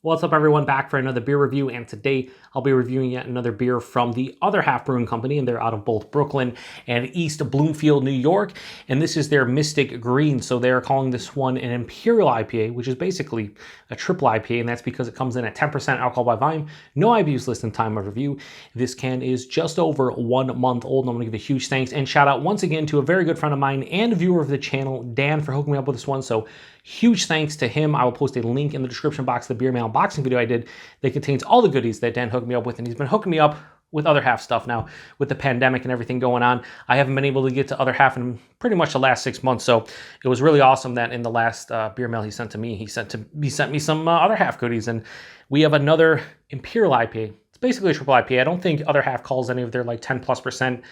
What's up, everyone? Back for another beer review, and today I'll be reviewing yet another beer from the Other Half Brewing Company, and they're out of both Brooklyn and East Bloomfield, New York, and this is their Mystic Green. So they're calling this one an Imperial IPA, which is basically a triple IPA, and that's because it comes in at 10% alcohol by volume, no IBUs listed in time of review. This can is just over 1 month old, and I'm going to give a huge thanks and shout out once again to a very good friend of mine and viewer of the channel, Dan, for hooking me up with this one. So huge thanks to him. I will post a link in the description box of the beer mail unboxing video I did that contains all the goodies that Dan hooked me up with, and he's been hooking me up with Other Half stuff now. With the pandemic and everything going on, I haven't been able to get to Other Half in pretty much the last 6 months, so it was really awesome that in the last beer mail he sent to me, he sent me some Other Half goodies, and we have another Imperial IPA. It's basically a triple IPA. I don't think Other Half calls any of their like 10+%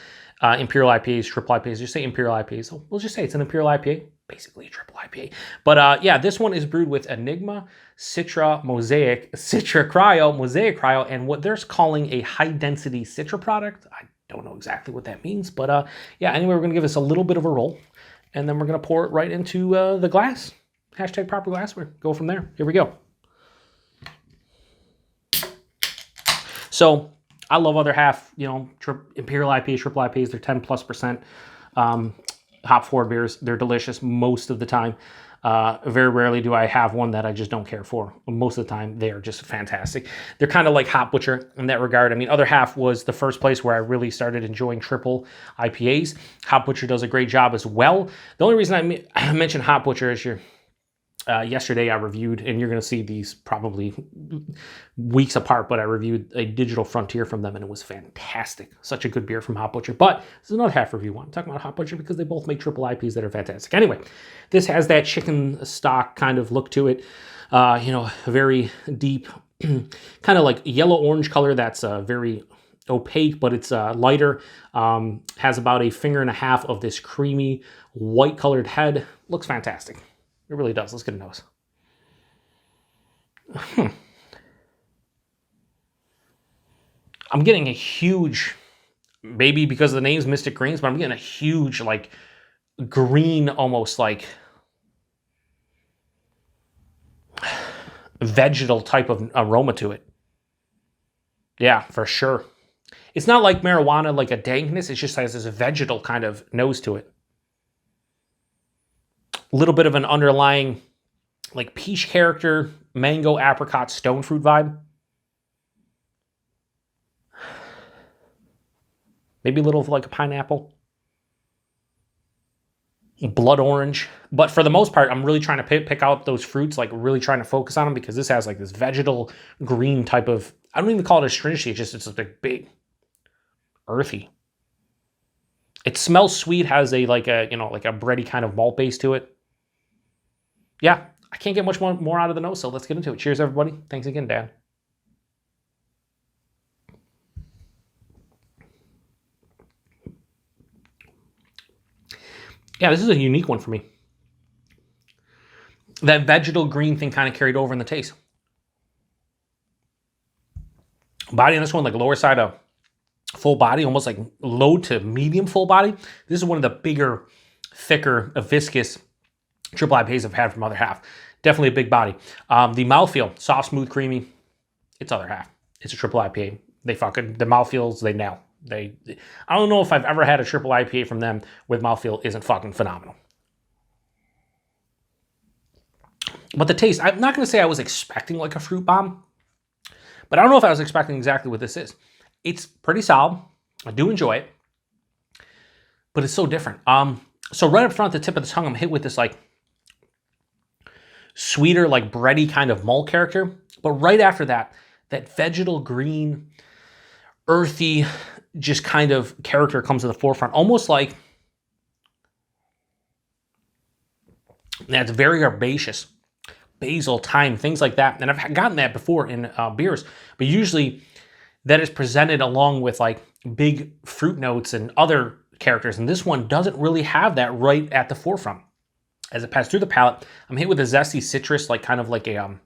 Imperial IPAs triple IPAs. Just say Imperial IPA. So we'll just say it's an Imperial IPA, basically a triple IPA. But yeah, this one is brewed with Enigma, Citra, Cryo, Mosaic Cryo, and what they're calling a high-density Citra product. I don't know exactly what that means, but yeah, anyway, we're going to give this a little bit of a roll, and then we're going to pour it right into the glass. Hashtag proper glassware. Go from there. Here we go. So I love Other Half, you know, Imperial IPAs, triple IPAs, they're 10+% hop forward beers. They're delicious most of the time. Very rarely do I have one that I just don't care for. Most of the time, they are just fantastic. They're kind of like Hop Butcher in that regard. I mean, Other Half was the first place where I really started enjoying triple IPAs. Hop Butcher does a great job as well. The only reason I mentioned Hop Butcher is yesterday I reviewed, and you're going to see these probably weeks apart, but I reviewed a Digital Frontier from them, and it was fantastic. Such a good beer from Hop Butcher. But this is another half review one. I'm talking about Hop Butcher because they both make triple IPs that are fantastic. Anyway, this has that chicken stock kind of look to it. You know, very deep, kind of like yellow-orange color that's very opaque, but it's lighter. Has about a finger and a half of this creamy white-colored head. Looks fantastic. It really does. Let's get a nose. I'm getting a huge, maybe because the name's Mystic Greens, but I'm getting a huge, like, green, almost like vegetal type of aroma to it. Yeah, for sure. It's not like marijuana, like a dankness. It just has this vegetal kind of nose to it. A little bit of an underlying like peach character, mango, apricot, stone fruit vibe. Maybe a little of like a pineapple. Blood orange. But for the most part, I'm really trying to pick out those fruits, like really trying to focus on them, because this has like this vegetal green type of, I don't even call it astringency, it's just like big, earthy. It smells sweet, has a like a, you know, like a bready kind of malt base to it. Yeah, I can't get much more out of the nose, so let's get into it. Cheers, everybody. Thanks again, Dan. Yeah, this is a unique one for me. That vegetal green thing kind of carried over in the taste. Body on this one, like lower side of full body, almost like low to medium full body. This is one of the bigger, thicker, viscous triple IPAs I've had from Other Half. Definitely a big body. The mouthfeel, soft, smooth, creamy. It's Other Half. It's a triple IPA. They fucking, the mouthfeels, they nail. I don't know if I've ever had a triple IPA from them with mouthfeel isn't fucking phenomenal. But the taste, I'm not going to say I was expecting like a fruit bomb, but I don't know if I was expecting exactly what this is. It's pretty solid. I do enjoy it, but it's so different. So right up front, the tip of the tongue, I'm hit with this like sweeter, like bready kind of malt character. But right after that, that vegetal green, earthy, just kind of character comes to the forefront. Almost like, that's very herbaceous. Basil, thyme, things like that. And I've gotten that before in beers, but usually that is presented along with like big fruit notes and other characters. And this one doesn't really have that right at the forefront. As it passes through the palate, I'm hit with a zesty citrus, like kind of like a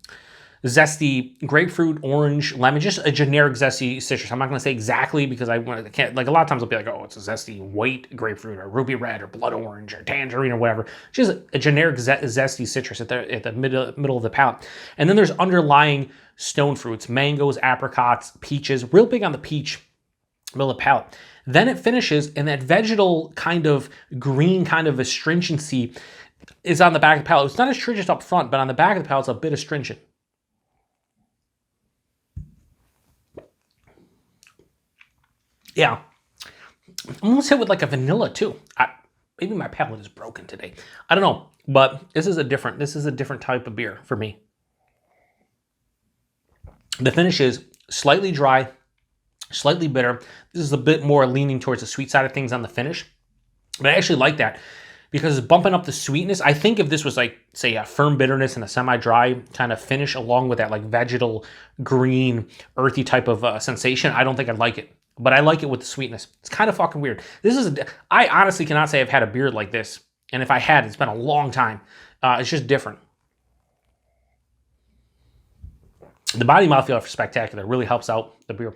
zesty grapefruit, orange, lemon, just a generic zesty citrus. I'm not going to say exactly because I can't, like a lot of times I'll be like, oh, it's a zesty white grapefruit or ruby red or blood orange or tangerine or whatever. Just a generic zesty citrus at the middle of the palate. And then there's underlying stone fruits, mangoes, apricots, peaches, real big on the peach, middle of the palate. Then it finishes, and that vegetal kind of green kind of astringency is on the back of the palate. It's not astringent up front, but on the back of the palate, it's a bit astringent. Yeah, I'm almost hit with like a vanilla too. Maybe my palate is broken today. I don't know, but this is a different type of beer for me. The finish is slightly dry, slightly bitter. This is a bit more leaning towards the sweet side of things on the finish, but I actually like that because it's bumping up the sweetness. I think if this was like, say, a firm bitterness and a semi-dry kind of finish along with that like vegetal, green, earthy type of sensation, I don't think I'd like it. But I like it with the sweetness. It's kind of fucking weird. I honestly cannot say I've had a beer like this. And if I had, it's been a long time. It's just different. The body mouthfeel is spectacular. It really helps out the beer.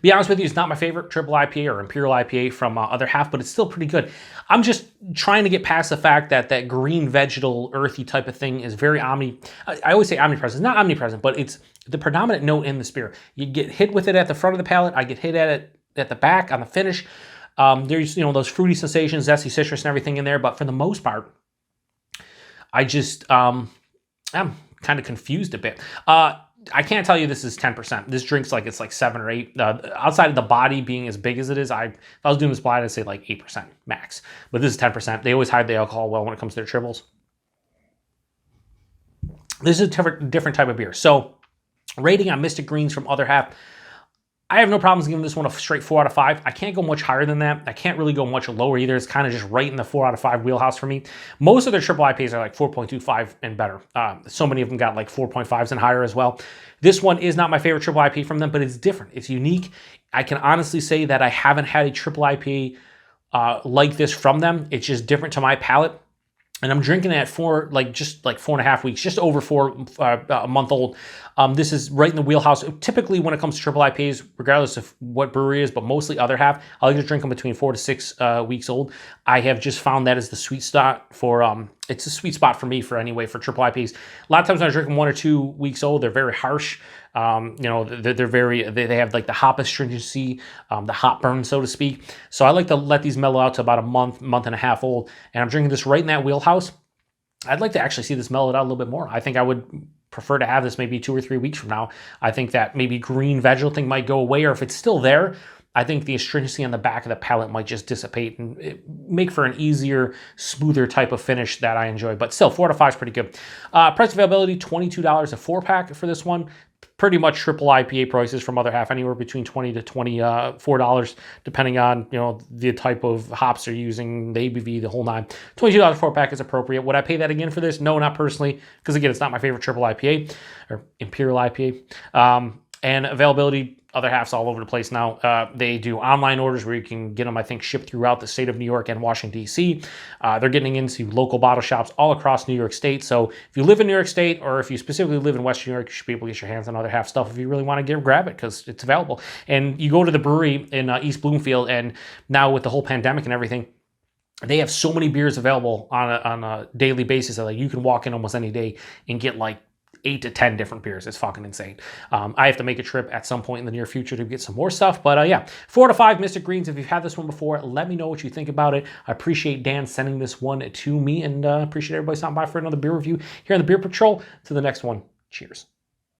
Be honest with you, it's not my favorite Triple IPA or Imperial IPA from Other Half, but it's still pretty good. I'm just trying to get past the fact that that green, vegetal, earthy type of thing is very I always say omnipresent. It's not omnipresent, but it's the predominant note in this beer. You get hit with it at the front of the palate. I get hit at it at the back on the finish. There's, those fruity sensations, zesty citrus and everything in there, but for the most part, I just, I'm kind of confused a bit. I can't tell you this is 10%. This drink's like, it's like 7 or 8. Outside of the body being as big as it is, if I was doing this blind, I'd say like 8% max. But this is 10%. They always hide the alcohol well when it comes to their triples. This is a different type of beer. So, rating on Mystic Greens from Other Half, I have no problems giving this one a straight 4 out of 5. I can't go much higher than that. I can't really go much lower either. It's kind of just right in the 4 out of 5 wheelhouse for me. Most of their triple IPAs are like 4.25 and better. So many of them got like 4.5s and higher as well. This one is not my favorite triple IPA from them, but it's different. It's unique. I can honestly say that I haven't had a triple IPA like this from them. It's just different to my palate. And I'm drinking it at just 4.5 weeks, just over a month old. This is right in the wheelhouse. Typically, when it comes to triple IPAs, regardless of what brewery is, but mostly Other Half, I like to drink them between 4 to 6 weeks old. I have just found that is the sweet spot for, it's a sweet spot for me for triple IPAs. A lot of times when I drink them 1 or 2 weeks old, they're very harsh. They have like the hop astringency, the hop burn, so to speak. So I like to let these mellow out to about a month and a half old. And I'm drinking this right in that wheelhouse. I'd like to actually see this mellow out a little bit more. I think I would prefer to have this maybe 2 or 3 weeks from now. I think that maybe green vegetal thing might go away, or if it's still there, I think the astringency on the back of the palate might just dissipate and make for an easier, smoother type of finish that I enjoy. But still, 4 out of 5 is pretty good. Price availability, $22 a 4-pack for this one. Pretty much triple IPA prices from Other Half, anywhere between $20 to $24, depending on the type of hops they're using, the ABV, the whole nine. $22 4-pack is appropriate. Would I pay that again for this? No, not personally, because again, it's not my favorite triple IPA or Imperial IPA. And availability, Other Half's all over the place now. They do online orders where you can get them, I think, shipped throughout the state of New York and Washington, D.C. They're getting into local bottle shops all across New York State. So if you live in New York State, or if you specifically live in Western New York, you should be able to get your hands on Other Half stuff if you really want to grab it, because it's available. And you go to the brewery in East Bloomfield, and now with the whole pandemic and everything, they have so many beers available on a daily basis that you can walk in almost any day and get like 8 to 10 different beers. It's fucking insane. I have to make a trip at some point in the near future to get some more stuff. But yeah, 4 to 5 Mystic Greens. If you've had this one before, let me know what you think about it. I appreciate Dan sending this one to me, and appreciate everybody stopping by for another beer review here on the Beer Patrol. To the next one, cheers.